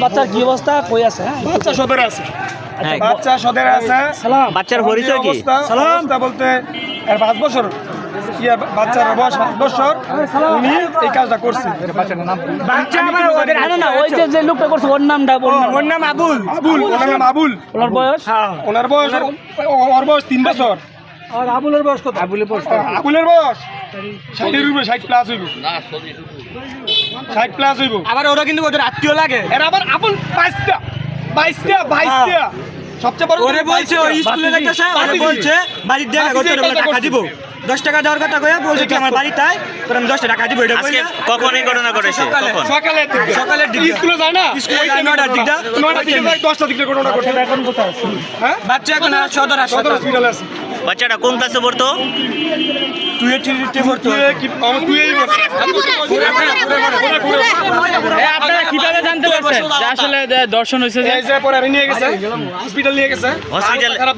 বাচ্চার কি অবস্থা কই আছে? বাচ্চা সদরে আছে, বাচ্চা সদরে আছে। বাচ্চার পরিচয় কি? অবস্থা বলতে এর 5 বছর বাচ্চার বয়স 5 বছর, উনি এই কাজটা করছে। বাচ্চা আমার ওদের আনো না, ওই যে লোকটা করছে ওর নামটা বলুন। ওর নাম আবুল, ওনার নাম আবুল। ওর বয়স? ওনার বয়স, ওর বয়স 3 বছর। আর আবুলের বয়স কত? আবুলের বয়স 60 প্লাস হইব, 60 প্লাস হইব। আবার ওরা কিন্তু ওদের আত্মীয় লাগে। এর আবার আবুল 22টা সবচেয়ে বড় ওরে বলছে ওই স্কুলে যাইতেছে, ওরে বলছে বাড়ির দেখা করতে টাকা দিব, 10 টাকা দেওয়ার কথা কইয়া বলছে কি আমার বাড়ি তাই তোর আমি 10 টাকা দিব। এটা আজকে কখন এই ঘটনা ঘটেছে? কখন? সকালের দিকে স্কুলে যায় না, স্কুলে যায় 9টার দিকে, 9টার দিকে যায়, 10টার দিকে ঘটনা ঘটছে। এখন কোথায় আছে? হ্যাঁ, বাচ্চা এখন সদর হসপিটালে আছে। বাচ্চাটা কোন ক্লাসে পড়তো? তুই কি তুই আপনারা কিভাবে জানতে পারছেন যে আসলে দর্শন হইছে? এই যে পরে নিয়ে গেছে হসপিটাল, নিয়ে গেছে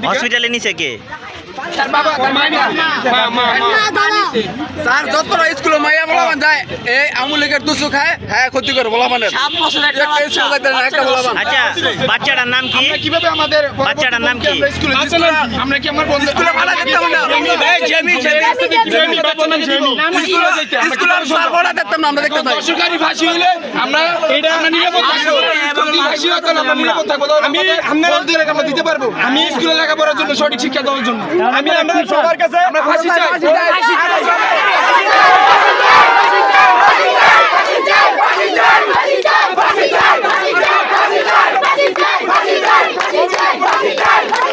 হসপিটালে নিছে কে? তার বাবা, মা স্যার যত স্কুলে মাইয়া বলা মান যায় এই আমুলের দুসু খায়, হ্যাঁ ক্ষতি করে বলা মানে 7 বছর একটা বলা মান। আচ্ছা, বাচ্চাটার নাম কি? কিভাবে আমাদের বাচ্চাটার নাম কি? স্কুলে আমরা কি আমার বন্ধু স্কুলে ভাড়া দিতাম না, এই জেমি স্কুলের স্যার ভাড়া দিতাম না, আমরা দেখতে পাই সরকারি ভাষী হইলে আমরা এটা আমরা নিরাপদ থাকবো, স্কুলের ভাষী হতো না, আমরা নিরাপদ থাকবো। আমি আপনারা আমরা দিতে পারবো, আমি স্কুলে লেখাপড়ার জন্য সঠিক শিক্ষা দেওয়ার জন্য আমি আপনাদের সবার কাছে আমরা ফাঁসি চাই। Bye.